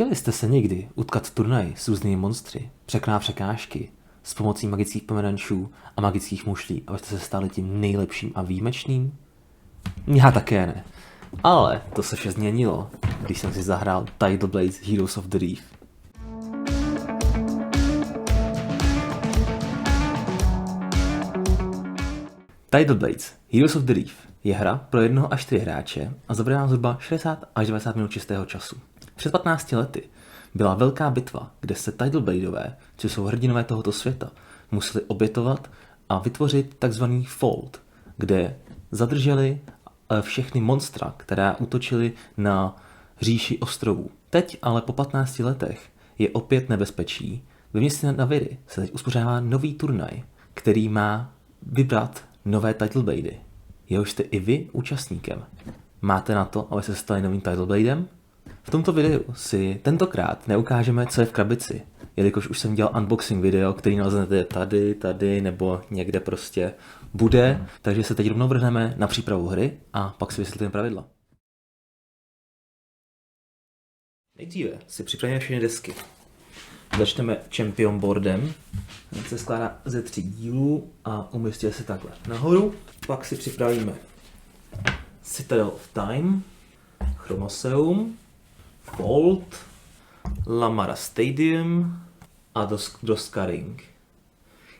Chtěli jste se někdy utkat turnaj s různými monstry, překonat překážky s pomocí magických pomerančů a magických mušlí, abyste se stali tím nejlepším a výjimečným? Já také ne. Ale to se vše změnilo, když jsem si zahrál Tidal Blades Heroes of the Reef. Tidal Blades Heroes of the Reef je hra pro 1 až 4 hráče a zabere vám zhruba 60 až 90 minut čistého času. Před 15 lety byla velká bitva, kde se Tidal Bladeové, což jsou hrdinové tohoto světa, museli obětovat a vytvořit takzvaný Fold, kde zadrželi všechny monstra, která útočily na říši ostrovů. Teď ale po 15 letech je opět nebezpečí. Ve městě Naviry se teď uspořádá nový turnaj, který má vybrat nové Tidal Bladey. Jehož jste i vy účastníkem. Máte na to, aby se stali novým Tidal Bladem? V tomto videu si tentokrát neukážeme, co je v krabici, jelikož už jsem dělal unboxing video, který naleznete tady nebo někde prostě bude, takže se teď rovnou vrhneme na přípravu hry a pak si vysvětlíme pravidla. Nejdříve si připravíme všechny desky. Začneme Champion boardem, ten se skládá ze 3 dílů a umístí se takhle nahoru. Pak si připravíme Citadel of Time, Chronoseum, Fold, Lamara Stadium a Droska Ring.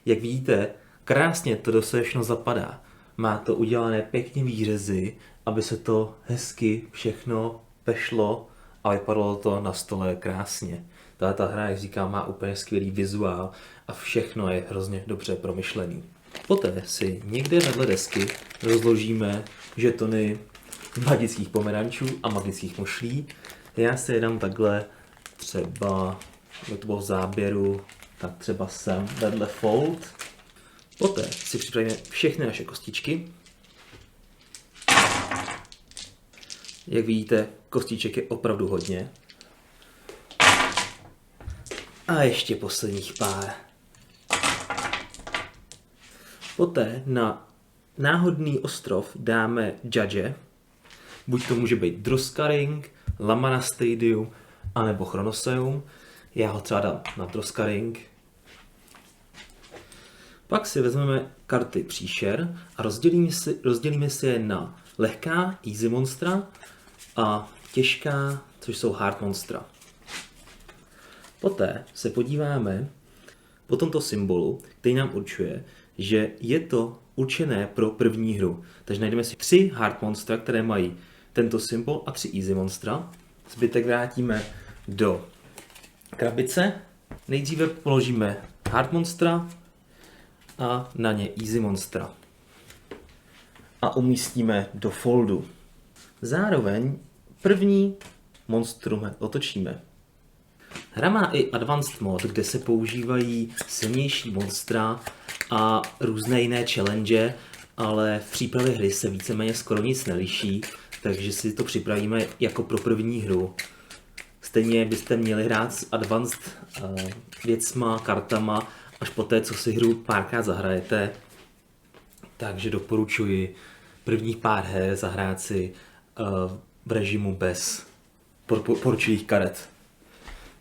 Jak vidíte, krásně to do sebe všechno zapadá. Má to udělané pěkně výřezy, aby se to hezky všechno vešlo a vypadalo to na stole krásně. Ta hra, jak říkám, má úplně skvělý vizuál a všechno je hrozně dobře promyšlený. Poté si někde vedle desky rozložíme žetony magických pomerančů a magických mušlí. Já si je dám takhle třeba, do toho záběru, tak třeba sem vedle Fold. Poté si připravíme všechny naše kostičky. Jak vidíte, kostiček je opravdu hodně. A ještě posledních pár. Poté na náhodný ostrov dáme Judge. Buď to může být Droska Ring, Lamana Stadium, anebo Chronoseum. Já ho třeba dám na Droska Ring. Pak si vezmeme karty příšer a rozdělíme si je na lehká, easy monstra a těžká, což jsou hard monstra. Poté se podíváme po tomto symbolu, který nám určuje, že je to určené pro první hru. Takže najdeme si 3 hard monstra, které mají tento symbol a 3 easy monstra. Zbytek vrátíme do krabice. Nejdříve položíme hard monstra a na ně easy monstra. A umístíme do foldu. Zároveň první monstrum otočíme. Hra má i advanced mod, kde se používají silnější monstra a různé jiné challenge, ale v přípravě hry se víceméně skoro nic neliší, takže si to připravíme jako pro první hru. Stejně byste měli hrát s advanced věcma, kartama, až poté, co si hru párkrát zahrajete. Takže doporučuji prvních pár her zahrát si v režimu bez poručilých karet.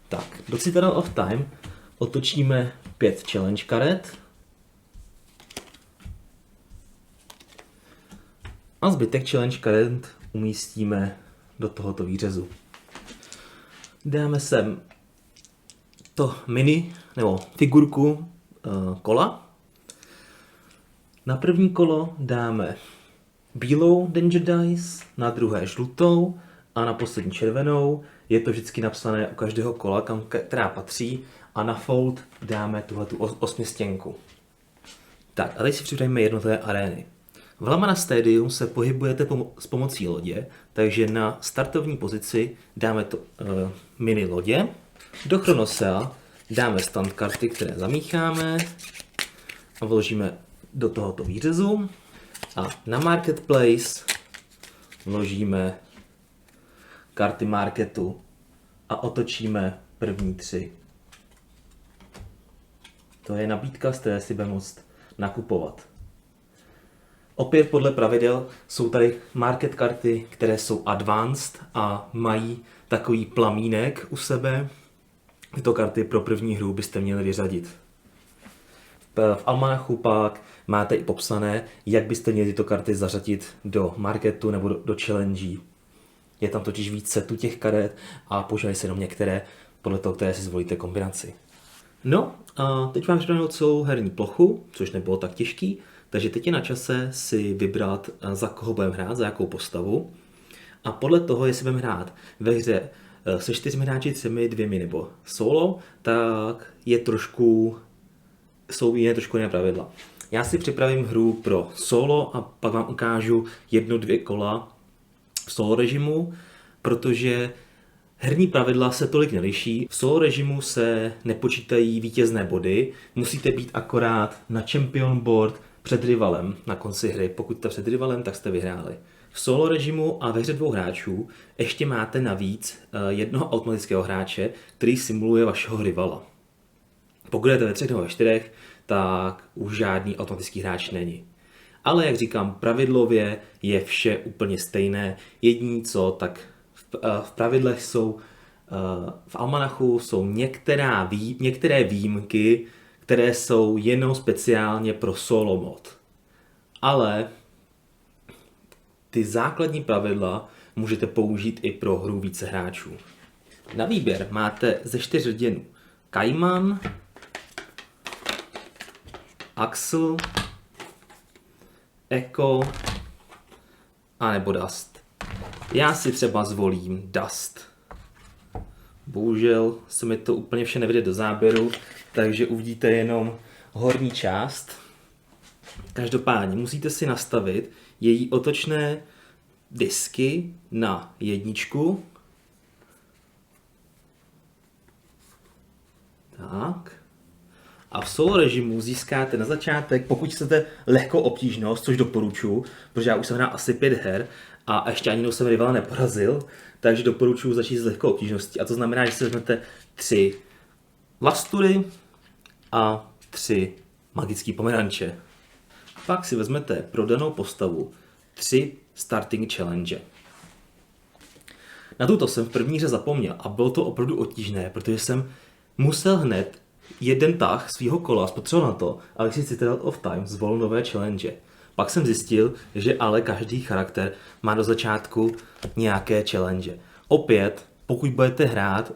Tak, do Citadel of Time otočíme 5 challenge karet a zbytek challenge karet umístíme do tohoto výřezu. Dáme sem to mini nebo figurku kola. Na první kolo dáme bílou Danger Dice, na druhé žlutou a na poslední červenou. Je to vždycky napsané u každého kola, která patří, a na Fold dáme tuhletu 8stěnku. Tak a teď si připravíme jednotlivé arény. V Lamana Stadium se pohybujete s pomocí lodě, takže na startovní pozici dáme to mini lodě. Do Chronosea dáme stand karty, které zamícháme a vložíme do tohoto výřezu. A na Marketplace vložíme karty marketu a otočíme první 3. To je nabídka, z které si bude moct nakupovat. Opět podle pravidel jsou tady market karty, které jsou advanced a mají takový plamínek u sebe. Tyto karty pro první hru byste měli vyřadit. V almanachu pak máte i popsané, jak byste měli tyto karty zařadit do marketu nebo do challenge. Je tam totiž víc setů těch karet a používají se jenom některé podle toho, které si zvolíte kombinaci. No a teď vám připravím celou herní plochu, což nebylo tak těžký, takže teď je na čase si vybrat, za koho budeme hrát, za jakou postavu. A podle toho, jestli budeme hrát ve hře se 4 hráči, 3, 2 nebo solo, tak jsou trošku jiné pravidla. Já si připravím hru pro solo a pak vám ukážu 1-2 kola v solo režimu, protože herní pravidla se tolik neliší. V solo režimu se nepočítají vítězné body, musíte být akorát na champion board před rivalem na konci hry. Pokud jste před rivalem, tak jste vyhráli. V solo režimu a ve hře 2 hráčů ještě máte navíc jednoho automatického hráče, který simuluje vašeho rivala. Pokud jdete ve 3 nebo ve 4, tak už žádný automatický hráč není. Ale jak říkám, pravidlově je vše úplně stejné. Jediné co, tak v pravidlech jsou, v almanachu jsou některé výjimky, které jsou jenom speciálně pro solo mod. Ale ty základní pravidla můžete použít i pro hru více hráčů. Na výběr máte ze 4 hrdinů Kajman, Axel, Echo a nebo Dust. Já si třeba zvolím Dust. Bohužel se mi to úplně vše nevede do záběru, takže uvidíte jenom horní část. Každopádně musíte si nastavit její otočné disky na 1. Tak. A v solo režimu získáte na začátek, pokud chcete lehkou obtížnost, což doporučuji, protože já už jsem hrál asi 5 her a ještě ani jednou jsem rivala neporazil, takže doporučuji začít s lehkou obtížností. A to znamená, že si vezmete 3 lastury a 3 magické pomeranče. Pak si vezmete pro danou postavu 3 starting challenge. Na tuto jsem v první hře zapomněl a bylo to opravdu obtížné, protože jsem musel hned jeden tah svýho kola spotřeboval na to, abych si Citadel of Time zvolil nové challenge. Pak jsem zjistil, že ale každý charakter má do začátku nějaké challenge. Opět, pokud budete hrát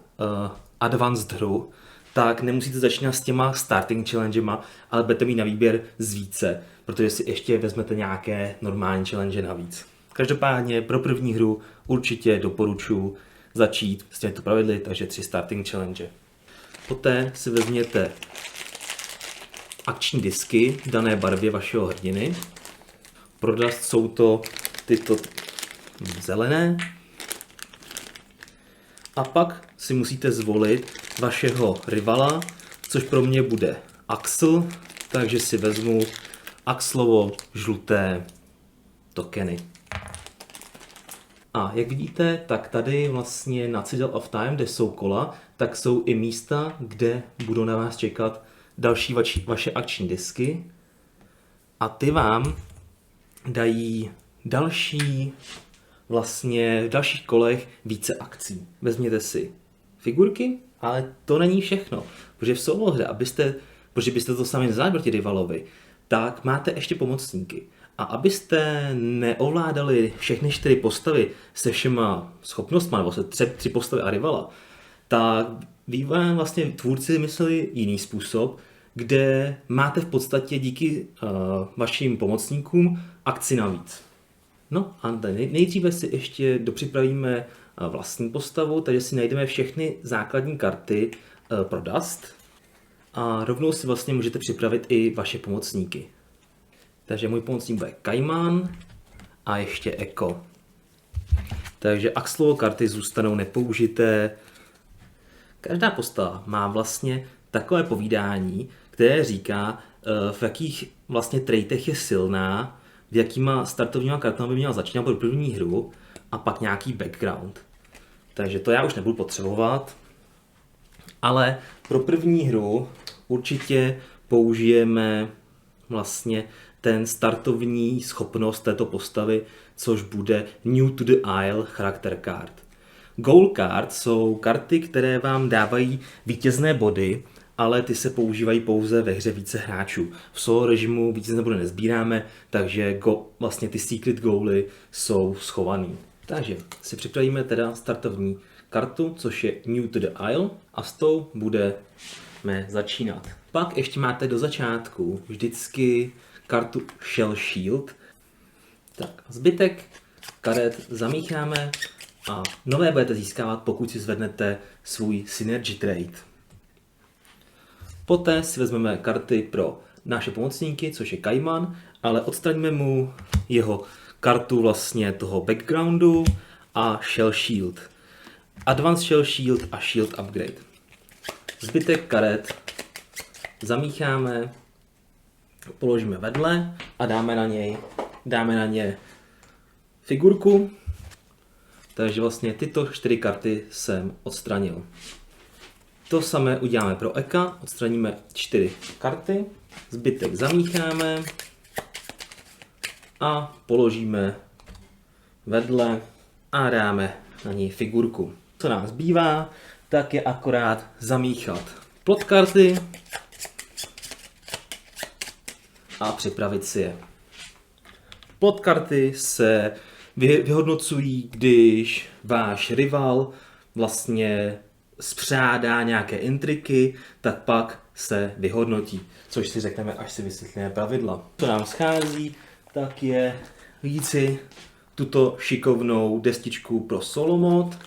advanced hru, tak nemusíte začínat s těma starting challengema, ale budete mít na výběr z více, protože si ještě vezmete nějaké normální challenge navíc. Každopádně pro první hru určitě doporučuji začít s těmito pravidly, takže 3 starting challenge. Poté si vezměte akční disky v dané barvě vašeho hrdiny. Pro Dust jsou to tyto zelené. A pak si musíte zvolit vašeho rivala, což pro mě bude Axel, takže si vezmu Axelovo žluté tokeny. A jak vidíte, tak tady vlastně na Citadel of Time, kde jsou kola, tak jsou i místa, kde budou na vás čekat další vaše akční disky. A ty vám dají v dalších kolech více akcí. Vezměte si figurky, ale to není všechno. Protože v solo hře, protože byste to sami nezvládli proti rivalovi, tak máte ještě pomocníky. A abyste neovládali všechny 4 postavy se všema schopnostmi, nebo se 3 postavy a rivala, tak vývojáři vlastně tvůrci vymysleli jiný způsob, kde máte v podstatě díky vašim pomocníkům akci navíc. No a nejdříve si ještě dopřipravíme vlastní postavu, takže si najdeme všechny základní karty pro Dust a rovnou si vlastně můžete připravit i vaše pomocníky. Takže můj pomocník bude Kajman a ještě Echo. Takže Axelovo karty zůstanou nepoužité. Každá postava má vlastně takové povídání, které říká, v jakých vlastně traitech je silná, v jakýma startovníma kartama by měla začínat pro první hru a pak nějaký background. Takže to já už nebudu potřebovat, ale pro první hru určitě použijeme vlastně ten startovní schopnost této postavy, což bude New to the Isle Character Card. Goal Card jsou karty, které vám dávají vítězné body, ale ty se používají pouze ve hře více hráčů. V solo režimu vítězné body nezbíráme, takže vlastně ty secret goaly jsou schovaný. Takže si připravíme teda startovní kartu, což je New to the Isle, a s tou budeme začínat. Pak ještě máte do začátku vždycky kartu Shell Shield. Tak, zbytek karet zamícháme a nové budete získávat, pokud si zvednete svůj Synergy Trade. Poté si vezmeme karty pro naše pomocníky, což je Kaiman, ale odstraníme mu jeho kartu vlastně toho backgroundu a Shell Shield. Advanced Shell Shield a Shield Upgrade. Zbytek karet zamícháme, položíme vedle a dáme na ně figurku. Takže vlastně tyto 4 karty jsem odstranil. To samé uděláme pro Eka, odstraníme 4 karty, zbytek zamícháme a položíme vedle a dáme na něj figurku. Co nám zbývá, tak je akorát zamíchat plot karty a připravit si je. Plot karty se vyhodnocují, když váš rival vlastně spřádá nějaké intriky, tak pak se vyhodnotí, což si řekneme, až si vysvětlíme pravidla. Co nám schází, tak je vzít si tuto šikovnou destičku pro solo mod,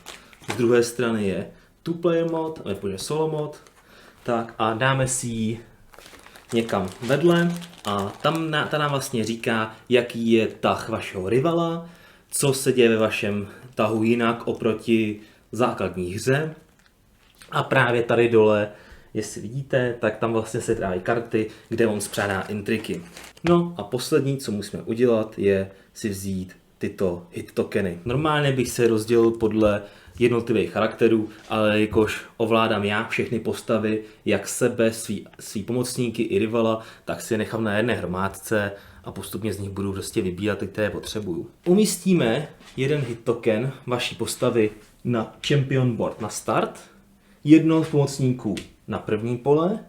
z druhé strany je two player mod, nebo je solo mod, tak a dáme si ji někam vedle a ta nám vlastně říká, jaký je tah vašeho rivala, co se děje ve vašem tahu jinak oproti základní hře. A právě tady dole, jestli vidíte, tak tam vlastně se dávají karty, kde on spřádá intriky. No a poslední, co musíme udělat, je si vzít tyto hit tokeny. Normálně bych se rozdělil podle jednotlivých charakterů, ale jakož ovládám já všechny postavy, jak sebe, svý pomocníky i rivala, tak si je nechám na jedné hromádce a postupně z nich budu prostě vybírat ty, které potřebuju. Umístíme jeden hit token vaší postavy na champion board na start, jednoho z pomocníků na první pole,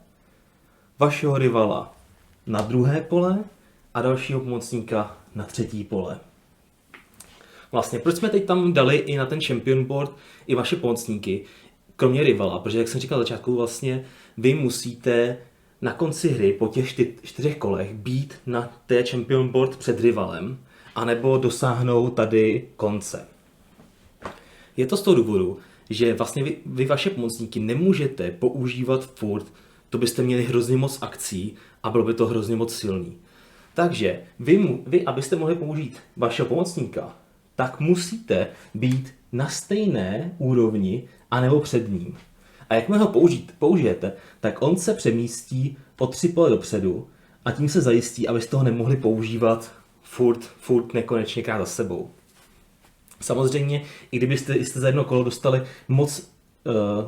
vašeho rivala na druhé pole a dalšího pomocníka na třetí pole. Vlastně, proč jsme teď tam dali i na ten champion board i vaše pomocníky, kromě rivala, protože jak jsem říkal na začátku, vlastně vy musíte na konci hry po těch 4 kolech být na té champion board před rivalem, anebo dosáhnout tady konce. Je to z toho důvodu, že vlastně vy vaše pomocníky nemůžete používat furt, to byste měli hrozně moc akcí a bylo by to hrozně moc silný. Takže vy abyste mohli použít vašeho pomocníka, tak musíte být na stejné úrovni anebo před ním. A jakmile ho použijete, tak on se přemístí o 3 pole dopředu a tím se zajistí, abyste ho nemohli používat furt nekonečněkrát za sebou. Samozřejmě, i kdybyste za jedno kolo dostali moc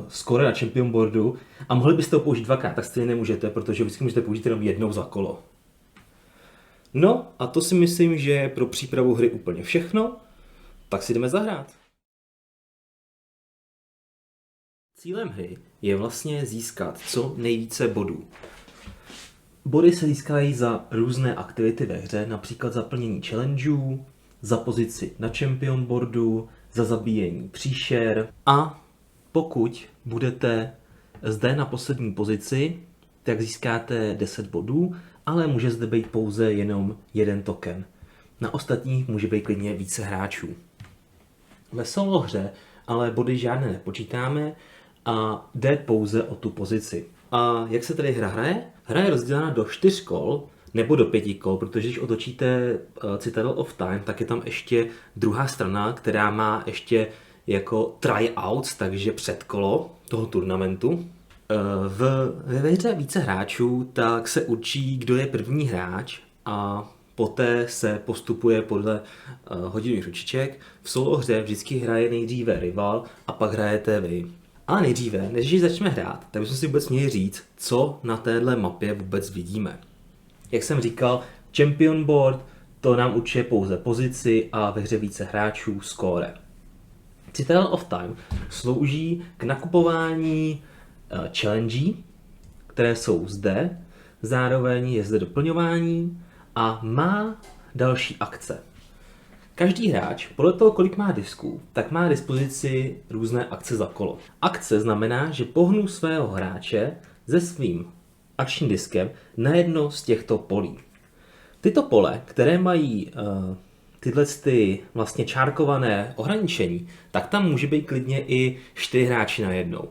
skore na champion boardu a mohli byste ho použít 2krát, tak stejně nemůžete, protože vždycky můžete použít jenom jednou za kolo. No a to si myslím, že je pro přípravu hry úplně všechno, tak si jdeme zahrát. Cílem hry je vlastně získat co nejvíce bodů. Body se získají za různé aktivity ve hře, například za plnění challengeů, za pozici na champion boardu, za zabíjení příšer a pokud budete zde na poslední pozici, tak získáte 10 bodů, ale může zde být pouze jenom jeden token. Na ostatních může být klidně více hráčů. Ve solo hře ale body žádné nepočítáme a jde pouze o tu pozici. A jak se tedy hra hraje? Hra je rozdělena do 4 kol nebo do 5 kol, protože když otočíte Citadel of Time, tak je tam ještě druhá strana, která má ještě jako tryouts, takže předkolo toho turnamentu. Ve hře více hráčů, tak se určí, kdo je první hráč a poté se postupuje podle hodinových ručiček. V solo hře vždycky hraje nejdříve rival a pak hrajete vy. Ale nejdříve, než začneme hrát, tak bychom si vůbec měli říct, co na téhle mapě vůbec vidíme. Jak jsem říkal, Champion board, to nám určuje pouze pozici a ve hře více hráčů score. Citadel of Time slouží k nakupování challenge, které jsou zde, zároveň je zde doplňování a má další akce. Každý hráč, podle toho, kolik má disků, tak má k dispozici různé akce za kolo. Akce znamená, že pohnu svého hráče se svým akčním diskem na jedno z těchto polí. Tyto pole, které mají tyhle vlastně čárkované ohraničení, tak tam může být klidně i 4 hráči na jednou.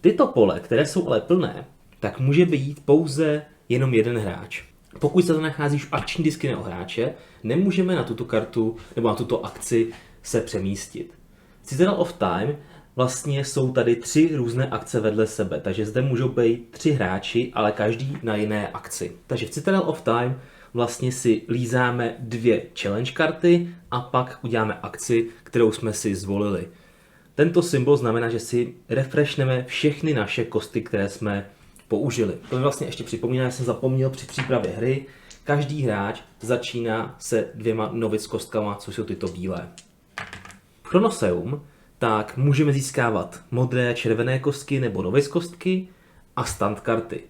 Tyto pole, které jsou ale plné, tak může být pouze jenom jeden hráč. Pokud se to nachází už akční disky nebo hráče, nemůžeme na tuto kartu nebo na tuto akci se přemístit. Citadel of Time vlastně jsou tady 3 různé akce vedle sebe, takže zde můžou být 3 hráči, ale každý na jiné akci. Takže v Citadel of Time vlastně si lízáme 2 challenge karty a pak uděláme akci, kterou jsme si zvolili. Tento symbol znamená, že si refreshneme všechny naše kostky, které jsme použili. To mi vlastně ještě připomíná, že jsem zapomněl při přípravě hry. Každý hráč začíná se 2 novic kostkama, což jsou tyto bílé. V Chronoseum tak můžeme získávat modré, červené kostky nebo novic kostky a stand karty.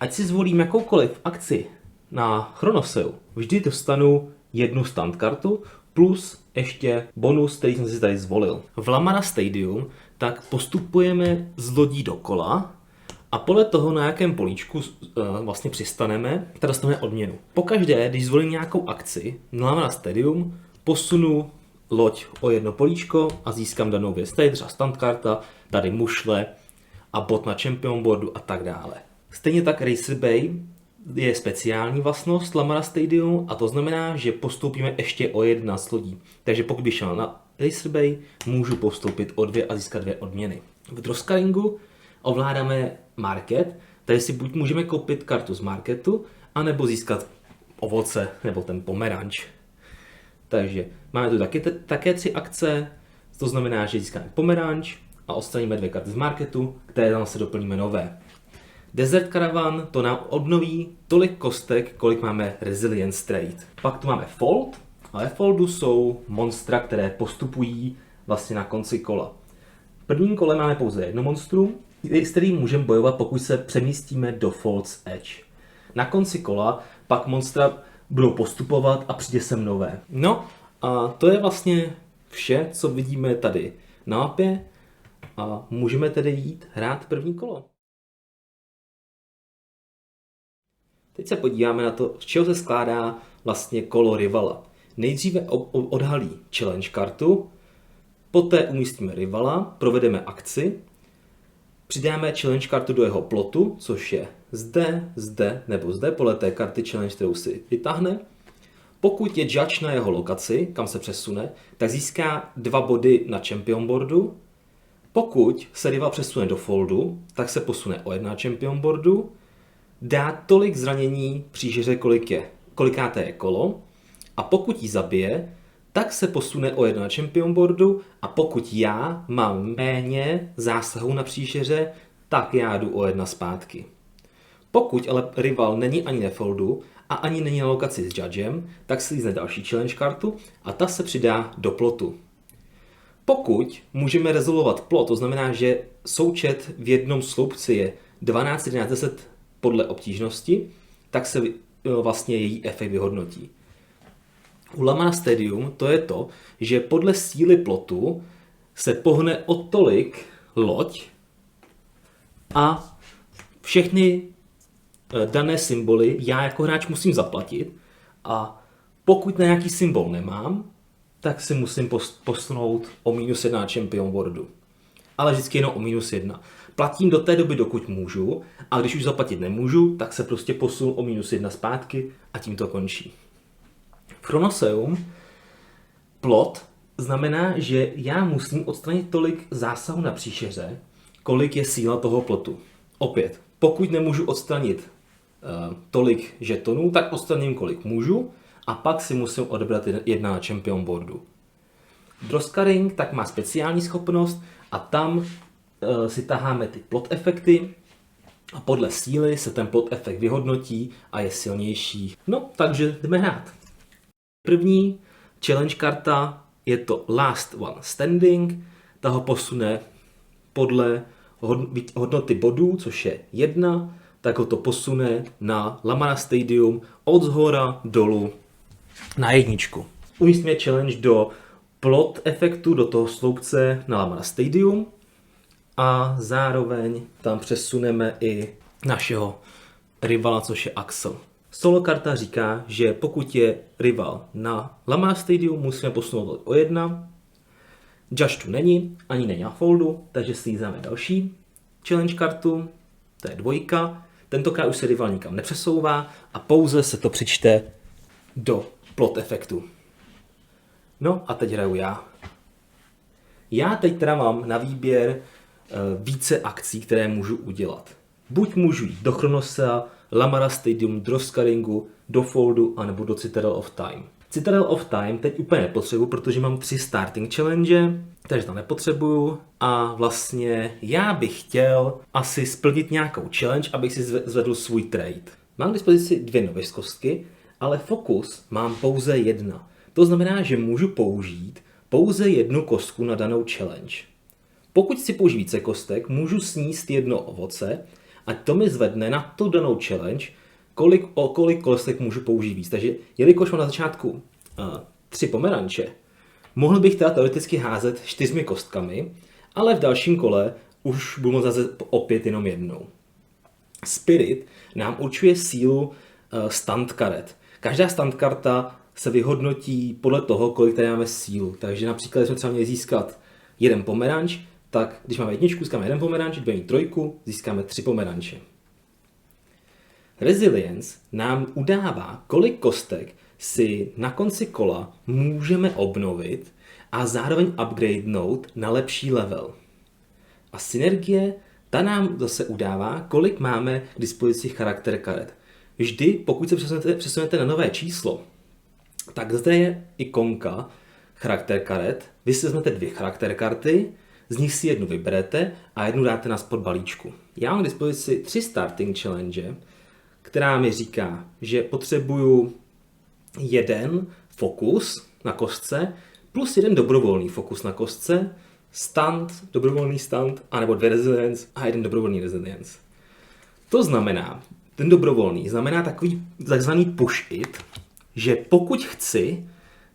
Ať si zvolím jakoukoliv akci na Chronoseu, vždy dostanu 1 stand kartu plus ještě bonus, který jsem si tady zvolil. V Lamara Stadium tak postupujeme z lodí dokola a podle toho, na jakém políčku vlastně přistaneme, tak dostaneme odměnu. Pokaždé, když zvolím nějakou akci na Lamara Stadium, posunu loď o 1 políčko a získám danou věc. Tady je třeba stand karta, tady mušle a bod na champion boardu a tak dále. Stejně tak Racer Bay je speciální vlastnost Lamara Stadium a to znamená, že postoupíme ještě o 1 z lodí. Takže pokud bych šel na Racer Bay, můžu postoupit o 2 a získat 2 odměny. V Droskaringu ovládáme market, tady si buď můžeme koupit kartu z marketu, anebo získat ovoce nebo ten pomeranč. Takže máme tu také 3 akce, to znamená, že získáme pomeranč a odstraníme 2 karty z marketu, které tam se doplníme nové. Desert Caravan, to nám obnoví tolik kostek, kolik máme Resilience Trade. Pak tu máme Fold, a ve Foldu jsou monstra, které postupují vlastně na konci kola. V prvním kole máme pouze 1 monstrum, s kterým můžeme bojovat, pokud se přemístíme do Fold's Edge. Na konci kola pak monstra budou postupovat a přijde sem nové. No a to je vlastně vše, co vidíme tady na mapě a můžeme tedy jít hrát první kolo. Teď se podíváme na to, z čeho se skládá vlastně kolo rivala. Nejdříve odhalí challenge kartu, poté umístíme rivala, provedeme akci, přidáme challenge kartu do jeho plotu, což je zde nebo zde, podle té karty challenge, kterou si vytáhne. Pokud je judge na jeho lokaci, kam se přesune, tak získá 2 body na champion boardu. Pokud se rival přesune do foldu, tak se posune o 1 champion boardu. Dá tolik zranění příšeře, kolikáté je kolo, a pokud ji zabije, tak se posune o 1 champion boardu, a pokud já mám méně zásahů na příšeře, tak já jdu o 1 zpátky. Pokud ale rival není ani na foldu a ani není na lokaci s judgem, tak si lízne další challenge kartu a ta se přidá do plotu. Pokud můžeme rezolvovat plot, to znamená, že součet v jednom sloupci je 12, 11, 10 podle obtížnosti, tak se vlastně její efekt vyhodnotí. U Lamara Stadium to je to, že podle síly plotu se pohne o tolik loď a všechny dané symboly já jako hráč musím zaplatit, a pokud na nějaký symbol nemám, tak si musím posunout o -1 champion boardu. Ale vždycky jenom o -1. Platím do té doby, dokud můžu, a když už zaplatit nemůžu, tak se prostě posunu o -1 zpátky a tím to končí. V Chronoseum plot znamená, že já musím odstranit tolik zásahů na příšeře, kolik je síla toho plotu. Opět, pokud nemůžu odstranit tolik žetonů, tak odstraním kolik můžu a pak si musím odebrat 1 na champion boardu. Droskaring tak má speciální schopnost a tam si taháme ty plot efekty A podle síly se ten plot efekt vyhodnotí a je silnější. No, takže jdeme hrát. První challenge karta je to Last One Standing. Ta ho posune podle hodnoty bodů, což je 1, tak ho to posune na Lamana Stadium od zhora dolů na 1. Umístíme challenge do plot efektu, do toho sloupce na Lamana Stadium a zároveň tam přesuneme i našeho rivala, což je Axel. Solo karta říká, že pokud je rival na Lamana Stadium, musíme posunout o 1. Judge tu není, ani není na foldu, takže slízáme další challenge kartu, to je 2. Tentokrát už se rival nikam nepřesouvá a pouze se to přičte do plot efektu. No a teď hraju já. Já teď teda mám na výběr více akcí, které můžu udělat. Buď můžu jít do Chronosea, Lamana Stadium, do Scaringu, do foldu, anebo do Citadel of Time. Citadel of Time teď úplně nepotřebuji, protože mám 3 starting challenge, takže to nepotřebuju. A vlastně já bych chtěl asi splnit nějakou challenge, abych si zvedl svůj trade. Mám k dispozici 2 nové kostky, ale fokus mám pouze 1. To znamená, že můžu použít pouze 1 kostku na danou challenge. Pokud si použiju více kostek, můžu sníst 1 ovoce a to mi zvedne na tu danou challenge, kolik kostek můžu použít víc. Takže jelikož mám na začátku 3 pomeranče, mohl bych teda teoreticky házet 4 kostkami, ale v dalším kole už budu moct házet opět jenom 1. Spirit nám určuje sílu stand karet. Každá stand karta se vyhodnotí podle toho, kolik tady máme sílu. Takže například, když jsme třeba měli získat 1 pomeranč, tak když máme 1, získáme 1 pomeranč, když budeme mít 3, získáme 3 pomeranče. Resilience nám udává, kolik kostek si na konci kola můžeme obnovit a zároveň upgradenout na lepší level. A synergie, ta nám zase udává, kolik máme k dispozici charakter karet. Vždy, pokud se přesunete na nové číslo, tak zde je ikonka charakter karet. Vy si vezmete 2 charakter karty, z nich si 1 vyberete a 1 dáte na spod balíčku. Já mám k dispozici 3 starting challenge, která mi říká, že potřebuju 1 fokus na kostce plus 1 dobrovolný fokus na kostce, stand, dobrovolný stand, anebo 2 resilience a 1 dobrovolný resilience. To znamená, ten dobrovolný znamená takový takzvaný push it, že pokud chci,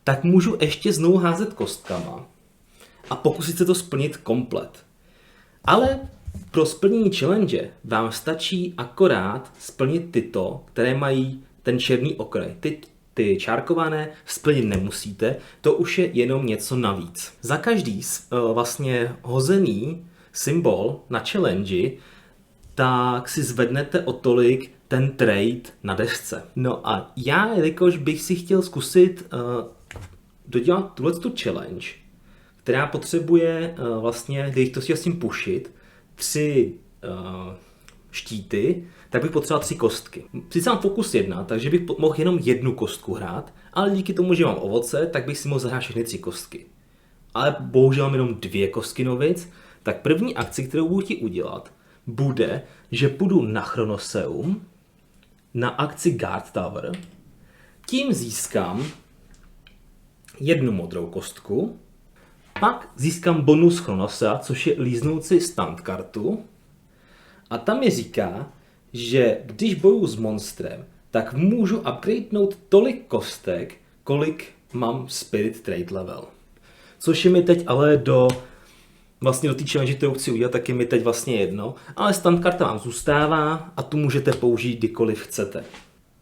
tak můžu ještě znovu házet kostkama a pokusit se to splnit komplet. Ale pro splnění challenge vám stačí akorát splnit tyto, které mají ten černý okraj. Ty čárkované splnit nemusíte, to už je jenom něco navíc. Za každý vlastně hozený symbol na challenge, tak si zvednete o tolik ten trade na desce. No a já, jelikož bych si chtěl zkusit dodělat tuhletu challenge, která potřebuje vlastně, když to si s tím pushit, 3 štíty, tak bych potřeboval 3 kostky. Sice mám fokus 1, takže bych mohl jenom 1 kostku hrát, ale díky tomu, že mám ovoce, tak bych si mohl zahrát všechny 3 kostky. Ale bohužel mám jenom 2 kostky novic, tak první akci, kterou budu ti udělat, bude, že půjdu na Chronoseum, na akci Guard Tower, tím získám 1 modrou kostku, pak získám bonus Chronosea, což je líznoucí stand kartu, a tam mi říká, že když bojuju s monstrem, tak můžu upgradenout tolik kostek, kolik mám Spirit Trade level. Což je mi teď ale do té challenge, kterou chci udělat, tak je mi teď vlastně jedno, ale stand karta vám zůstává a tu můžete použít kdykoliv chcete.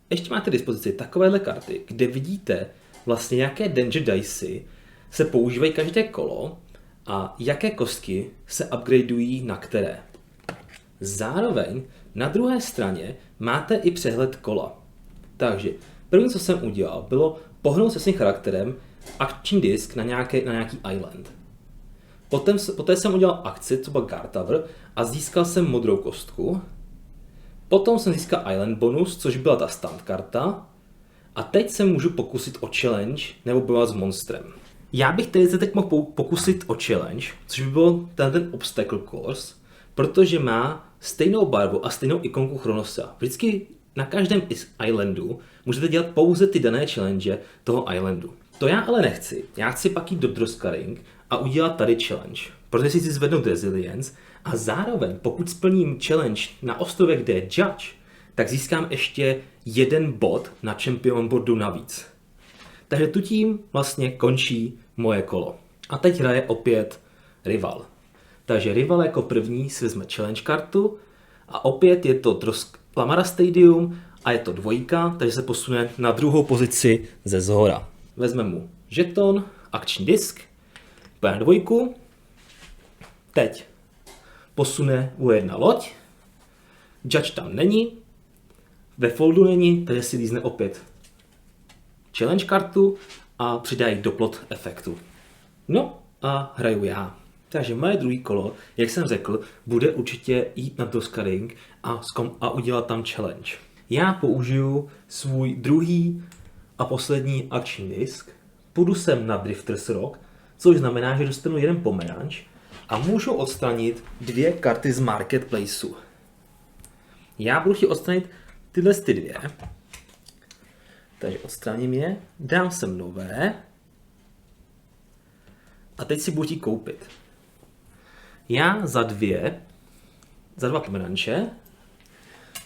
Ještě máte k dispozici takovéhle karty, kde vidíte vlastně jaké danger dicey se používají každé kolo a jaké kostky se upgradeují na které. Zároveň na druhé straně máte i přehled kola. Takže první, co jsem udělal, bylo pohnout se svým charakterem akční disk na nějaký island. Poté jsem udělal akci, co byl Guard Tower, a získal jsem modrou kostku. Potom jsem získal island bonus, což byla ta stand karta. A teď se můžu pokusit o challenge nebo bojovat s monstrem. Já bych se teď mohl pokusit o challenge, což by byl ten obstacle course, protože má stejnou barvu a stejnou ikonku Chronosea. Vždycky na každém islandu můžete dělat pouze ty dané challenge toho islandu. To já ale nechci. Já chci pak jít do Droskaring a udělat tady challenge. Protože si zvednout resilience a zároveň, pokud splním challenge na ostrově, kde je judge, tak získám ještě 1 bod na champion boardu navíc. Takže tu tím vlastně končí moje kolo. A teď hraje opět rival. Takže rival jako první si vezme challenge kartu a opět je to Lamara Stadium a je to 2, takže se posune na 2. pozici ze zhora. Vezme mu žeton, akční disk, půjde na 2, teď posune U1 loď, judge tam není, ve foldu není, takže si lízne opět challenge kartu a přidá ji do plot efektu. No a hraju já. Takže moje druhé kolo, jak jsem řekl, bude určitě jít na Droskaring a udělat tam challenge. Já použiju svůj druhý a poslední akční disk, půjdu sem na Drifters Rock, což znamená, že dostanu 1 pomeranč a můžu odstranit 2 karty z Marketplaceu. Já budu chtít odstranit tyhle 2. Takže odstraním je, dám sem nové a teď si budu chtít koupit. Já za 2 pomeranče,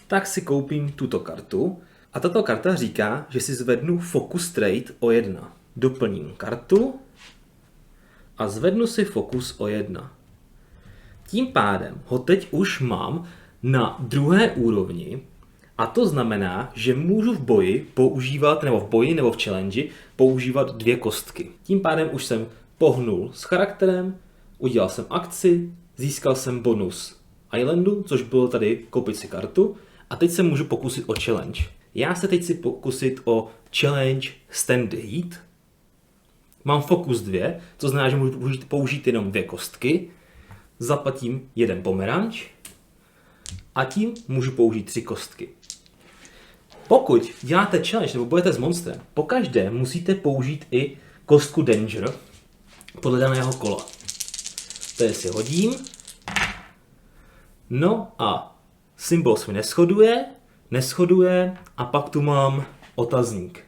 tak si koupím tuto kartu a tato karta říká, že si zvednu Focus Trade o 1. Doplním kartu a zvednu si Focus o 1. Tím pádem ho teď už mám na 2. úrovni a to znamená, že můžu v boji používat, nebo v challenge používat 2 kostky. Tím pádem už jsem pohnul s charakterem, udělal jsem akci, získal jsem bonus Islandu, což bylo tady koupit si kartu a teď se můžu pokusit o challenge. Já se teď si pokusit o challenge Stand the Heat. Mám Focus 2, to znamená, že můžu použít jenom 2 kostky, zaplatím 1 pomeranč a tím můžu použít 3 kostky. Pokud děláte challenge nebo bojete s monstrem, pokaždé musíte použít i kostku Danger podle daného kola. Tady si hodím. No a symbol se mi neshoduje a pak tu mám otazník.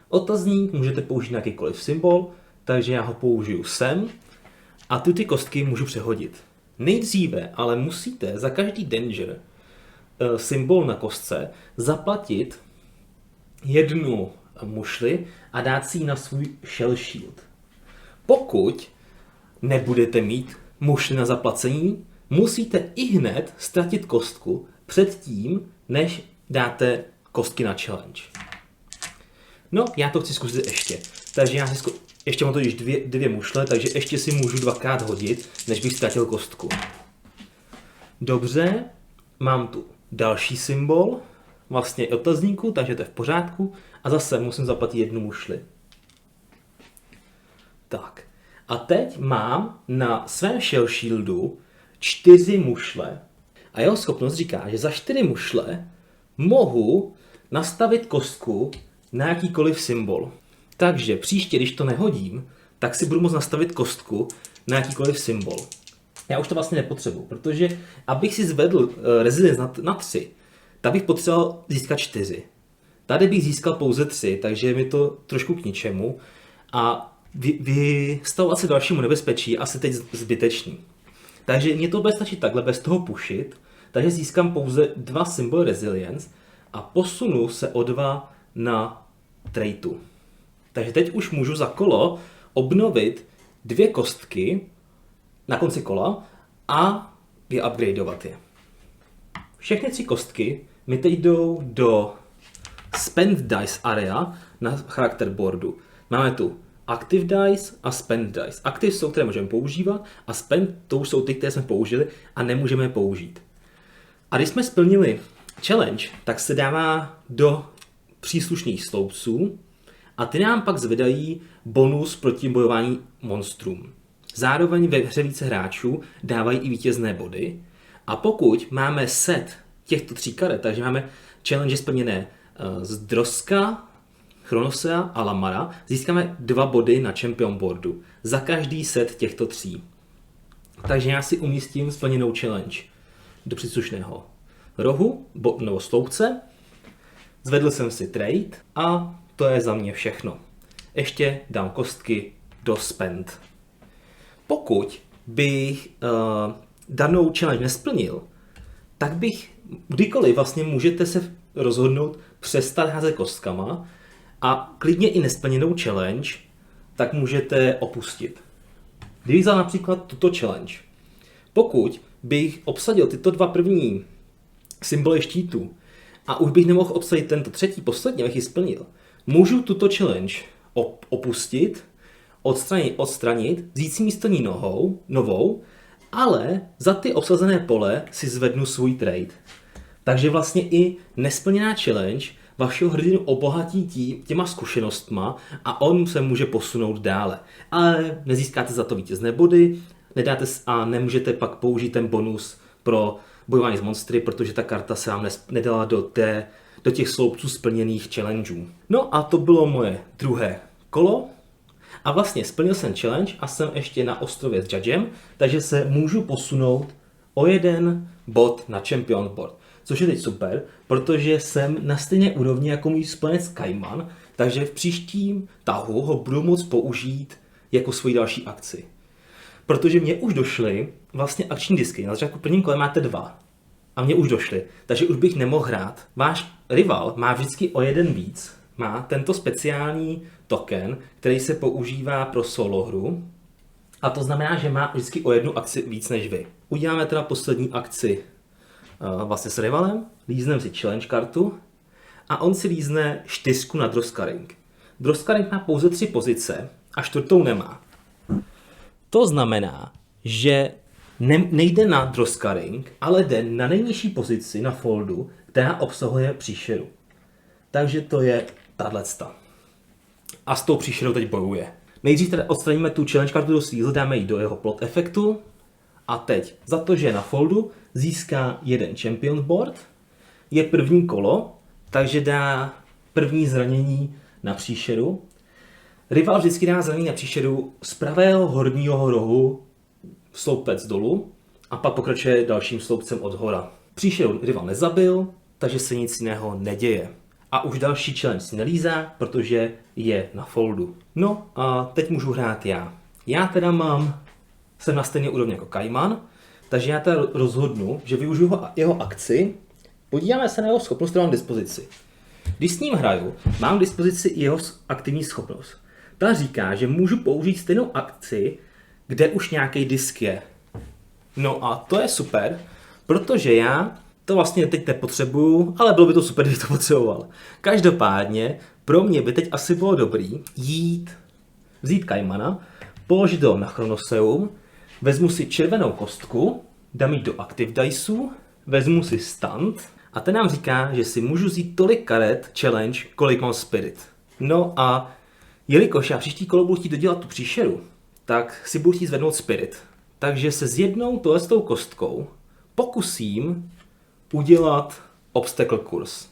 Otazník můžete použít na jakýkoliv symbol, takže já ho použiju sem a ty kostky můžu přehodit. Nejdříve ale musíte za každý danger symbol na kostce zaplatit 1 mušli a dát si ji na svůj shell shield. Pokud nebudete mít mušli na zaplacení, musíte ihned ztratit kostku předtím, než dáte kostky na challenge. No, já to chci zkusit ještě. Takže já si ještě mám totiž 2 mušle, takže ještě si můžu 2krát hodit, než bych ztratil kostku. Dobře, mám tu další symbol, vlastně otazníku, takže to je v pořádku. A zase musím zaplatit 1 mušli. Tak. A teď mám na svém shell shieldu 4 mušle. A jeho schopnost říká, že za 4 mušle mohu nastavit kostku na jakýkoliv symbol. Takže příště, když to nehodím, tak si budu moct nastavit kostku na jakýkoliv symbol. Já už to vlastně nepotřebuji, protože abych si zvedl resilience na 3, tak bych potřeboval získat 4. Tady bych získal pouze 3, takže je mi to trošku k ničemu. A vystavovat se dalšímu nebezpečí asi teď zbytečný. Takže mě to bude stačit takhle, bez toho pushit, takže získám pouze 2 symboly resilience a posunu se o 2 na traitu. Takže teď už můžu za kolo obnovit 2 kostky na konci kola a vyupgradeovat je. Všechny 3 kostky mi teď jdou do Spend Dice area na charakter boardu. Máme tu Active Dice a Spend Dice. Active jsou, které můžeme používat a Spend to už jsou ty, které jsme použili a nemůžeme je použít. A když jsme splnili challenge, tak se dává do příslušných sloupců a ty nám pak zvedají bonus proti bojování monstrům. Zároveň ve hře více hráčů dávají i vítězné body a pokud máme set těchto 3 karet, takže máme challenge splněné z Droska, Chronosea a Lamara, získáme 2 body na champion boardu za každý set těchto 3. Takže já si umístím splněnou challenge do příslušného rohu nebo sloupce, zvedl jsem si trade a to je za mě všechno. Ještě dám kostky do spend. Pokud bych danou challenge nesplnil, tak bych kdykoliv vlastně můžete se rozhodnout přestat házet kostkama a klidně i nesplněnou challenge tak můžete opustit. Kdybych vzal například tuto challenge, pokud bych obsadil tyto dva první symboly štítu a už bych nemohl obsadit tento třetí, poslední, abych ji splnil, můžu tuto challenge opustit, odstranit, vzít si místo ní novou, ale za ty obsazené pole si zvednu svůj trade. Takže vlastně i nesplněná challenge vašeho hrdinu obohatí těma zkušenostma a on se může posunout dále. Ale nezískáte za to vítězné body, a nemůžete pak použít ten bonus pro bojování s monstry, protože ta karta se vám nedala do těch sloupců splněných challengeů. No a to bylo moje druhé kolo. A vlastně splnil jsem challenge a jsem ještě na ostrově s Judgem, takže se můžu posunout o jeden bod na Champion Board. Což je teď super, protože jsem na stejné úrovni jako můj spojenec Kaiman, takže v příštím tahu ho budu moct použít jako svoji další akci. Protože mě už došly vlastně akční disky. Na začátku prvním kole máte 2. A mě už došly, takže už bych nemohl hrát. Váš rival má vždycky o jeden víc. Má tento speciální token, který se používá pro solo hru. A to znamená, že má vždycky o jednu akci víc než vy. Uděláme teda poslední akci vlastně s rivalem. Lízneme si challenge kartu. A on si lízne 4 na Drawscaring. Drawscaring má pouze 3 pozice a 4. nemá. To znamená, že nejde na Drawscaring, ale jde na nejnižší pozici na foldu, která obsahuje příšeru. Takže to je tato. A s tou příšerou teď bojuje. Nejdřív teda odstraníme tu challenge kartu do síly, dáme ji do jeho plot efektu. A teď za to, že je na foldu, získá jeden champion board. Je první kolo, takže dá první zranění na příšeru. Rival vždycky dá zranění na příšeru z pravého horního rohu sloupec dolů a pak pokračuje dalším sloupcem od hora. Příšeru rival nezabil, takže se nic jiného neděje. A už další challenge si nelízá, protože je na foldu. No a teď můžu hrát já. Já teda jsem na stejné úrovni jako Kaiman, takže já teda rozhodnu, že využiju jeho akci. Podíváme se na jeho schopnost, kterou mám k dispozici. Když s ním hraju, mám k dispozici i jeho aktivní schopnost. Ta říká, že můžu použít stejnou akci, kde už nějaký disk je. No a to je super, protože já to vlastně teď nepotřebuju, ale bylo by to super, kdybych to potřeboval. Každopádně pro mě by teď asi bylo dobrý vzít Kaimana, položit ho na Chronoseum, vezmu si červenou kostku, dám ji do Active Diceu, vezmu si stand a ten nám říká, že si můžu vzít tolik karet challenge, kolik mám spirit. No a jelikož já příští kolo budu chtít dodělat tu příšeru, tak si budu chtít zvednout spirit. Takže se s jednou tohletou kostkou pokusím udělat obstacle course.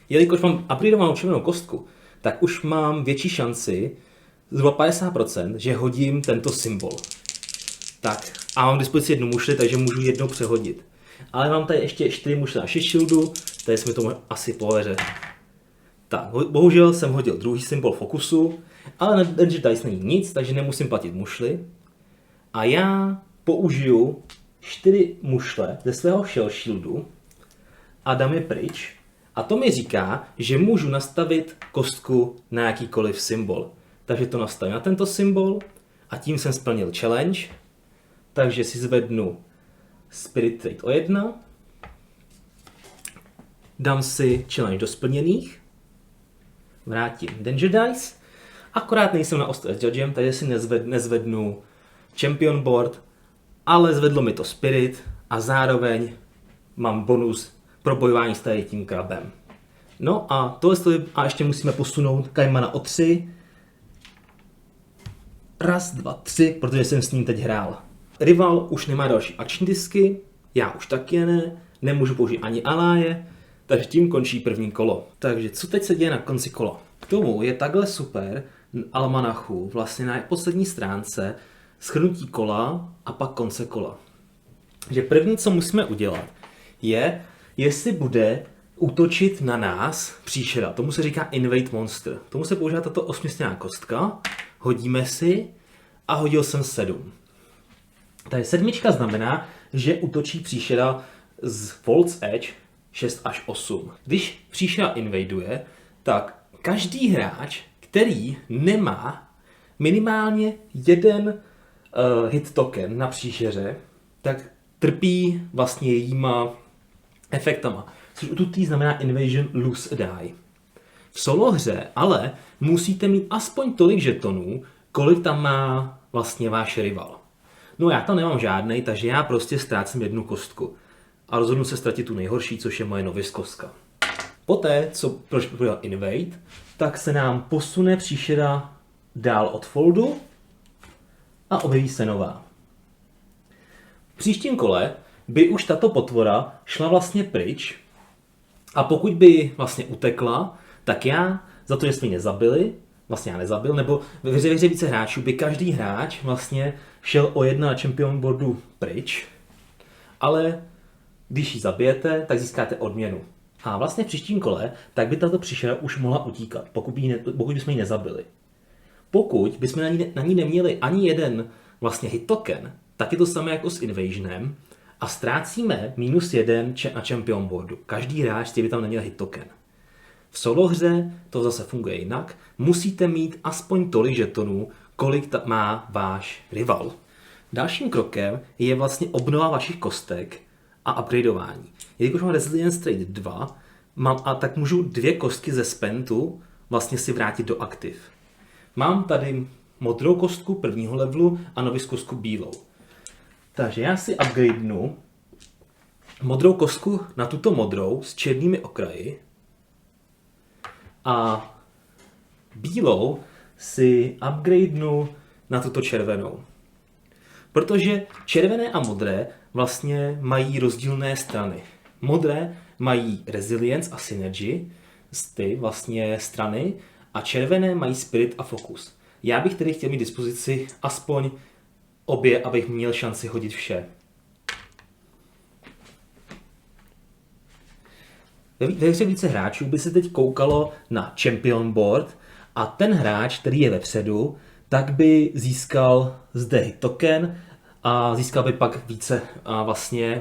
Jelikož mám upgradeovanou červenou kostku, tak už mám větší šanci, zhruba 50%, že hodím tento symbol. Tak, a mám k dispozici 1 mušli, takže můžu jednou přehodit. Ale mám tady ještě 4 mušle na 6 shieldu, tady se mi to asi povede. Tak, bohužel jsem hodil druhý symbol fokusu, ale na Danger Dice není nic, takže nemusím platit mušly. A já použiju 4 mušle ze svého Shell Shieldu a dám je pryč. A to mi říká, že můžu nastavit kostku na jakýkoliv symbol. Takže to nastavím na tento symbol a tím jsem splnil challenge. Takže si zvednu Spirit Trade o 1. Dám si challenge do splněných. Vrátím Danger Dice. Akorát nejsem na ostrově s Judgem, takže si nezvednu Champion Board, ale zvedlo mi to Spirit a zároveň mám bonus pro bojování s tady tím krabem. No a a ještě musíme posunout Kaimana o 3. 1, 2, 3, protože jsem s ním teď hrál. Rival už nemá další akční disky, já už taky ne, nemůžu použít ani aláje, takže tím končí první kolo. Takže co teď se děje na konci kola? K tomu je takhle super almanachu vlastně na poslední stránce shrnutí kola a pak konce kola. že první, co musíme udělat, je, jestli bude útočit na nás příšera. Tomu se říká Invade Monster. Tomu se používá tato 8stěnná kostka. Hodíme si a hodil jsem 7. Tady 7 znamená, že útočí příšera z Volt's Edge 6 až 8. Když příšera invaduje, tak každý hráč, který nemá minimálně jeden hit token na příšeře, tak trpí vlastně jejíma efektama. Což u tutý znamená Invasion Lose a Die. V solo hře ale musíte mít aspoň tolik žetonů, kolik tam má vlastně váš rival. No já tam nemám žádnej, takže já prostě ztrácím jednu kostku. A rozhodnu se ztratit tu nejhorší, což je moje novice kostka. Poté, co projel Invade, tak se nám posune příšera dál od foldu a objeví se nová. V příštím kole by už tato potvora šla vlastně pryč a pokud by vlastně utekla, tak já za to, že jsme ji nezabili, vlastně já nezabil, nebo ve hře více hráčů by každý hráč vlastně šel o 1 na champion boardu pryč, ale když ji zabijete, tak získáte odměnu. A vlastně v příštím kole, tak by tato příšera už mohla utíkat, pokud bychom ji nezabili. Pokud bychom na ní neměli ani jeden vlastně hit token, tak je to samé jako s Invasionem a ztrácíme -1 na champion boardu. Každý hráč by tam neměl hit token. V solo hře to zase funguje jinak. Musíte mít aspoň tolik žetonů, kolik má váš rival. Dalším krokem je vlastně obnova vašich kostek a upgradeování. Jelikož mám Resilience Trait 2, tak můžu 2 kostky ze spentu vlastně si vrátit do aktiv. Mám tady modrou kostku prvního levelu a novice kostku bílou. Takže já si upgradenu modrou kostku na tuto modrou s černými okraji a bílou si upgradenu na tuto červenou. Protože červené a modré vlastně mají rozdílné strany. Modré mají Resilience a Synergy, ty vlastně strany, a červené mají Spirit a Focus. Já bych tedy chtěl mít dispozici aspoň obě, abych měl šanci hodit vše. Ve hře více hráčů by se teď koukalo na Champion Board a ten hráč, který je vepředu, tak by získal zde hit token a získal by pak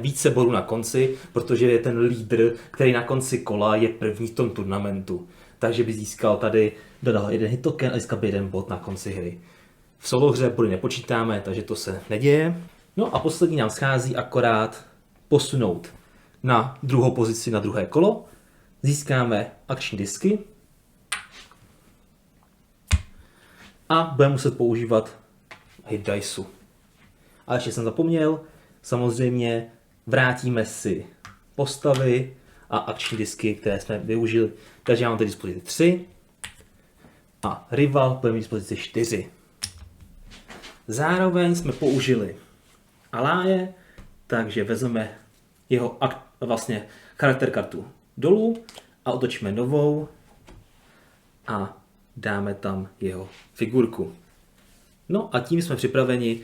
více bodů na konci, protože je ten lídr, který na konci kola je první v tom turnamentu. Takže by získal tady, dodal jeden hit token a získal by jeden bod na konci hry. V solo hře body nepočítáme, takže to se neděje. No a poslední nám schází akorát posunout na druhou pozici na druhé kolo. Získáme akční disky a budeme muset používat hit diceu. Ale ještě jsem zapomněl, samozřejmě vrátíme si postavy a akční disky, které jsme využili. Takže já mám tady dispozici 3 a rival bude mít dispozici 4. Zároveň jsme použili Aláje, takže vezmeme jeho vlastně charakter kartu dolů a otočíme novou a dáme tam jeho figurku. No a tím jsme připraveni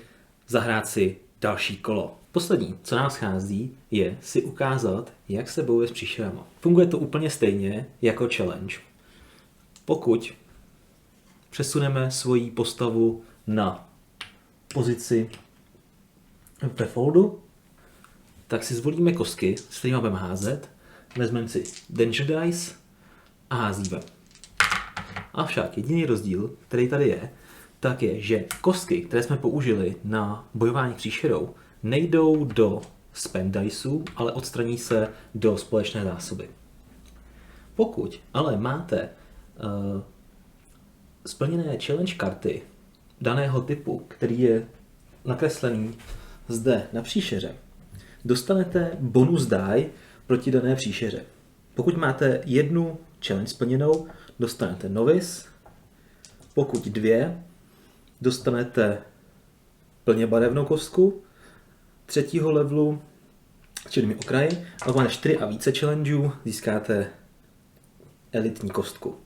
zahrát si další kolo. Poslední, co nám schází, je si ukázat, jak se bojuje s příšerama. Funguje to úplně stejně jako challenge. Pokud přesuneme svoji postavu na pozici ve foldu, tak si zvolíme kostky, s kterými budeme házet, vezmeme si Danger Dice a házíme. Avšak jediný rozdíl, který tady je, tak je, že kostky, které jsme použili na bojování příšerou, nejdou do spend diceu, ale odstraní se do společné zásoby. Pokud ale máte splněné challenge karty daného typu, který je nakreslený zde na příšeře, dostanete bonus die proti dané příšeře. Pokud máte jednu challenge splněnou, dostanete novice, pokud 2, dostanete plně barevnou kostku 3. levelu s černými okraji, a pokud máte 4 a více challengeů, získáte elitní kostku.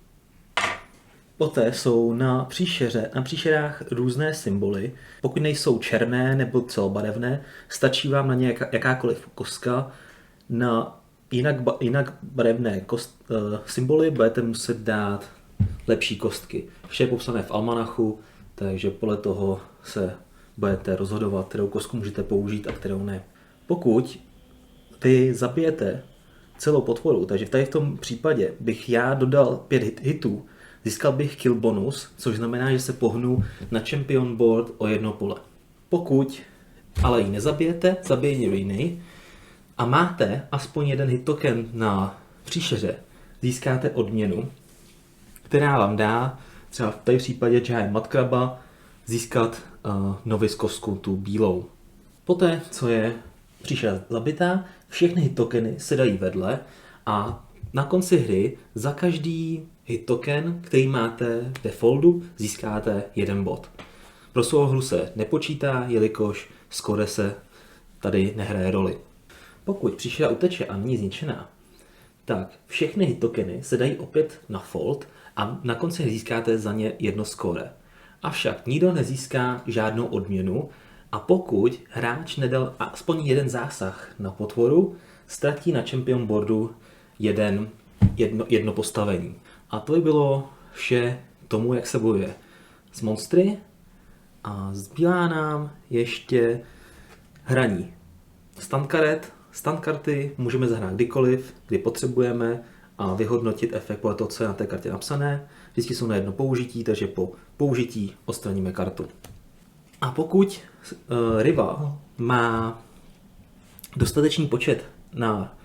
Poté jsou na příšerách různé symboly. Pokud nejsou černé nebo celobarevné, stačí vám na ně jakákoliv kostka. Na jinak barevné symboly budete muset dát lepší kostky. Vše je popsané v almanachu, takže podle toho se budete rozhodovat, kterou kostku můžete použít a kterou ne. Pokud vy zabijete celou potvoru, takže tady v tom případě bych já dodal 5 hitů, získal bych kill bonus, což znamená, že se pohnu na champion board o 1 pole. Pokud ale ji nezabijete, zabije někdo jiný a máte aspoň jeden hit token na příšeře, získáte odměnu, která vám dá, třeba v tady případě Giant Mudcraba, získat novice kostku, tu bílou. Poté, co je příšera zabitá, všechny hit tokeny se dají vedle a na konci hry za každý hit token, který máte ve foldu, získáte 1 bod. Pro svou hru se nepočítá, jelikož skóre se tady nehraje roli. Pokud příšera uteče a není zničená, tak všechny hit tokeny se dají opět na fold a na konci získáte za ně 1 skóre. Avšak nikdo nezíská žádnou odměnu a pokud hráč nedal aspoň 1 zásah na potvoru, ztratí na champion boardu jedno postavení. A to by bylo vše tomu, jak se bojuje s monstry. A zbývá nám ještě hraní stand karet. Stand karty můžeme zahrát kdykoliv, kdy potřebujeme a vyhodnotit efekt podle toho, co je na té kartě napsané. Vždycky jsou na jedno použití, takže po použití odstraníme kartu. A pokud rival má dostatečný počet na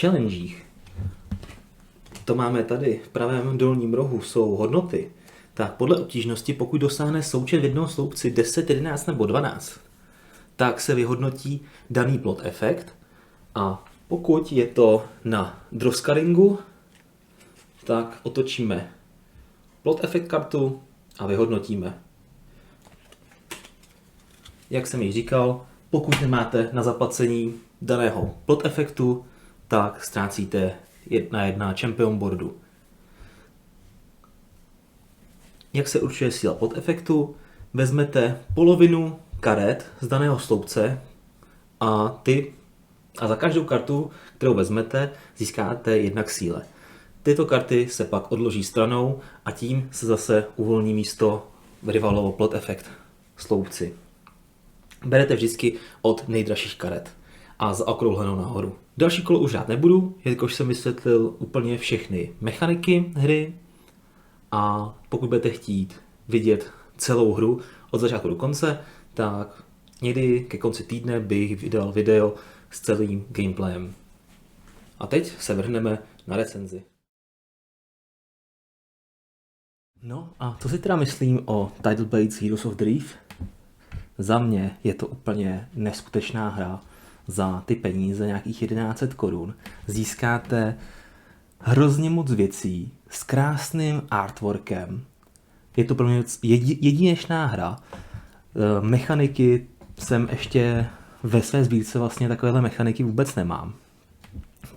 challengech, to máme tady v pravém dolním rohu, jsou hodnoty, tak podle obtížnosti, pokud dosáhne součet v jednom sloupci 10, 11 nebo 12, tak se vyhodnotí daný plot efekt. A pokud je to na drawscaringu, tak otočíme plot efekt kartu a vyhodnotíme. Jak jsem již říkal, pokud nemáte na zaplacení daného plot efektu, tak ztrácíte 1/1 champion boardu. Jak se určuje síla plot efektu? Vezmete polovinu karet z daného sloupce a za každou kartu, kterou vezmete, získáte 1 k síle. Tyto karty se pak odloží stranou a tím se zase uvolní místo rivalovo plot efekt sloupci. Berete vždycky od nejdražších karet a zaokrouhlenou nahoru. Další kolo už hrát nebudu, jelikož jsem vysvětlil úplně všechny mechaniky hry a pokud budete chtít vidět celou hru od začátku do konce, tak někdy ke konci týdne bych vydal video s celým gameplayem. A teď se vrhneme na recenzi. No a co si teda myslím o Tidal Blades Heroes of the Reef? Za mě je to úplně neskutečná hra. Za ty peníze, nějakých 1100 korun, získáte hrozně moc věcí s krásným artworkem. Je to pro mě jedinečná hra. Mechaniky jsem ještě ve své sbírce vlastně takovéhle mechaniky vůbec nemám.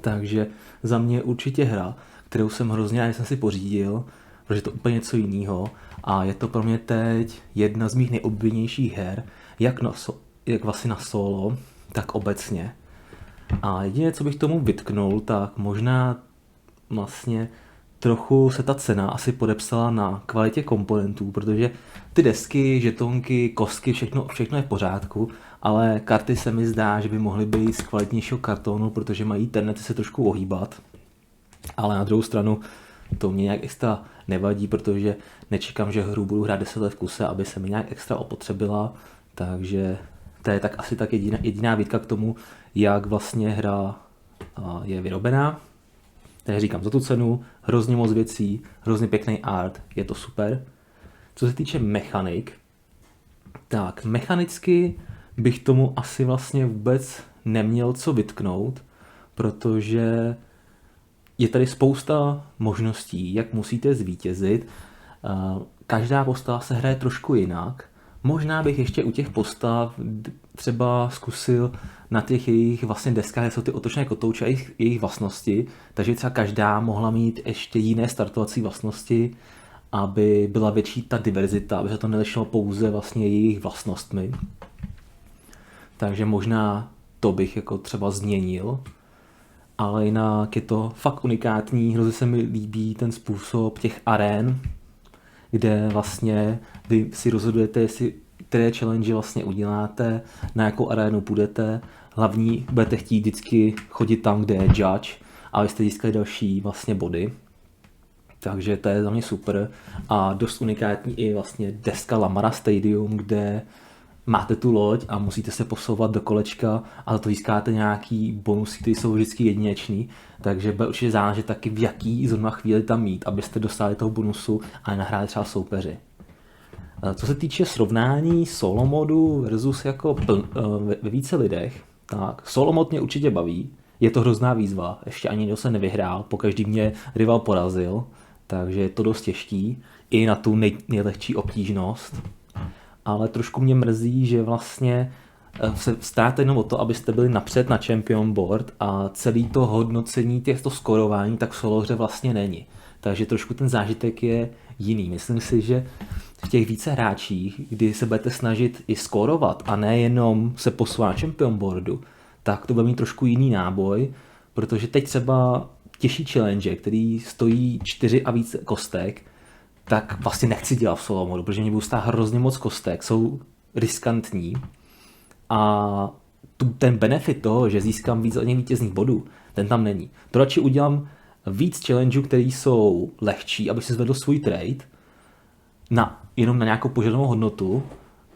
Takže za mě určitě hra, kterou jsem hrozně rád, jsem si pořídil, protože je to úplně něco jiného a je to pro mě teď jedna z mých nejoblíbenějších her, jak vlastně na solo, tak obecně. A jediné, co bych tomu vytknul, tak možná vlastně trochu se ta cena asi podepsala na kvalitě komponentů, protože ty desky, žetonky, kostky, všechno je v pořádku, ale karty se mi zdá, že by mohly být z kvalitnějšího kartonu, protože mají tendenci se trošku ohýbat. Ale na druhou stranu to mě nějak extra nevadí, protože nečekám, že hru budu hrát 10 let v kuse, aby se mi nějak extra opotřebila, takže to je tak asi tak jediná výtka k tomu, jak vlastně hra je vyrobená. Takže říkám, za tu cenu hrozně moc věcí, hrozně pěkný art, je to super. Co se týče mechanik, tak mechanicky bych tomu asi vlastně vůbec neměl co vytknout, protože je tady spousta možností, jak musíte zvítězit. Každá postava se hraje trošku jinak. Možná bych ještě u těch postav třeba zkusil na těch jejich vlastně deskách, jsou ty otočné kotouče a jejich vlastnosti, takže třeba každá mohla mít ještě jiné startovací vlastnosti aby byla větší ta diverzita, aby se to nelišilo pouze vlastně jejich vlastnostmi. Takže možná to bych jako třeba změnil, ale jinak je to fakt unikátní, hrozně se mi líbí ten způsob těch arén, kde vlastně vy si rozhodujete, jestli které challenge vlastně uděláte, na jakou arénu půjdete. Hlavní budete chtít vždycky chodit tam, kde je judge, a vy jste získali další vlastně body. Takže to je za mě super. A dost unikátní i vlastně deska Lamara Stadium, kde máte tu loď a musíte se posouvat do kolečka a za to získáte nějaký bonusy, které jsou vždycky jedinečný. Takže bude určitě záležet taky, v jaký zrovna chvíli tam mít, abyste dostali toho bonusu a nenahráli třeba soupeři. Co se týče srovnání solo modu versus jako ve více lidech, tak solo mod mě určitě baví. Je to hrozná výzva, ještě ani nikdo se nevyhrál, pokaždý mě rival porazil, takže je to dost těžký, i na tu nejlehčí obtížnost. Ale trošku mě mrzí, že vlastně se staráte jenom o to, abyste byli napřed na champion board a celý to hodnocení, to skorování, tak v solohře vlastně není. Takže trošku ten zážitek je jiný. Myslím si, že v těch více hráčích, kdy se budete snažit i skórovat a nejenom se posouvat na champion boardu, tak to bude mít trošku jiný náboj, protože teď třeba těžší challenge, který stojí 4 a více kostek, tak vlastně nechci dělat v solo modu, protože mě budou stát hrozně moc kostek, jsou riskantní a ten benefit toho, že získám víc vítězných bodů, ten tam není. To radši udělám víc challengeů, které jsou lehčí, aby si zvedl svůj trade jenom na nějakou požadovanou hodnotu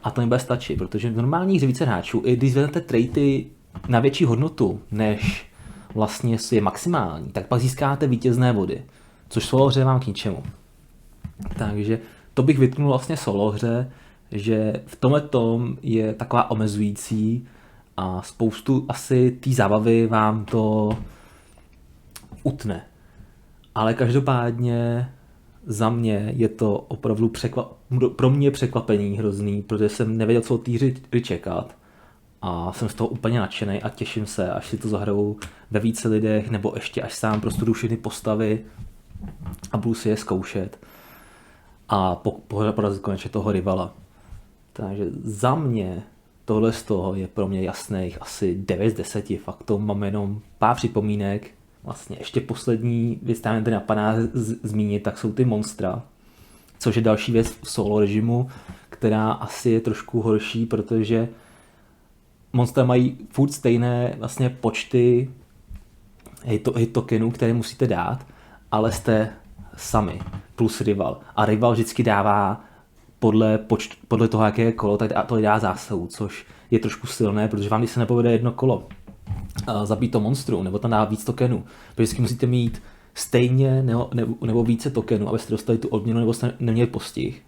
a to nebude stačit, protože v normální hře více hráčů, i když zvednete tradey na větší hodnotu, než vlastně je maximální, tak pak získáte vítězné body, což solo hře vám k ničemu. Takže to bych vytknul vlastně solo hře, že v tomhletom je taková omezující a spoustu asi té zábavy vám to utne. Ale každopádně za mě je to opravdu pro mě překvapení hrozný, protože jsem nevěděl, co od té hry čekat. A jsem z toho úplně nadšený a těším se, až si to zahraju ve více lidech, nebo ještě až sám prostuduju všechny postavy a budu si je zkoušet. A porazit konečně toho rivala. Takže za mě tohle z toho je pro mě jasných asi 9 z 10. Fakt to mám jenom pár připomínek. Vlastně ještě poslední věc, která mě tady napadá zmínit, tak jsou ty monstra. Což je další věc v solo režimu, která asi je trošku horší, protože monstra mají furt stejné vlastně počty hit tokenů, které musíte dát, ale jste sami plus rival. A rival vždycky dává podle toho, jaké je kolo, tak to dá zásahu, což je trošku silné, protože vám, když se nepovede jedno kolo zabít to monstrum, nebo tam dá víc tokenů, protože vždycky musíte mít stejně nebo více tokenů, abyste dostali tu odměnu, nebo jste neměli postih,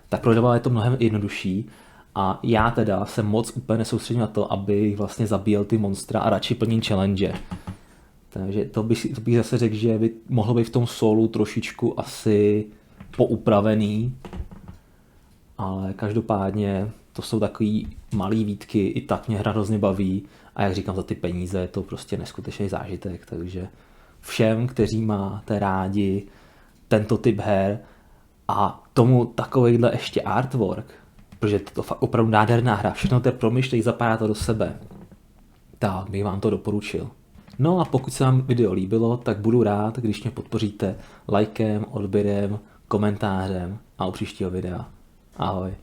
tak pro rivala je to mnohem jednodušší. A já teda se moc úplně nesoustředím na to, abych vlastně zabíjel ty monstra a radši plním challenge. Takže to bych zase řekl, že by mohlo být v tom solu trošičku asi poupravený, ale každopádně to jsou takový malý výtky, i tak mě hra hrozně baví a jak říkám, za ty peníze je to prostě neskutečný zážitek, takže všem, kteří máte rádi tento typ her a tomu takovejhle ještě artwork, protože to fakt opravdu nádherná hra, všechno to je promyšlej, zapadá to do sebe, tak bych vám to doporučil. No a pokud se vám video líbilo, tak budu rád, když mě podpoříte lajkem, odběrem, komentářem a u příštího videa. Ahoj.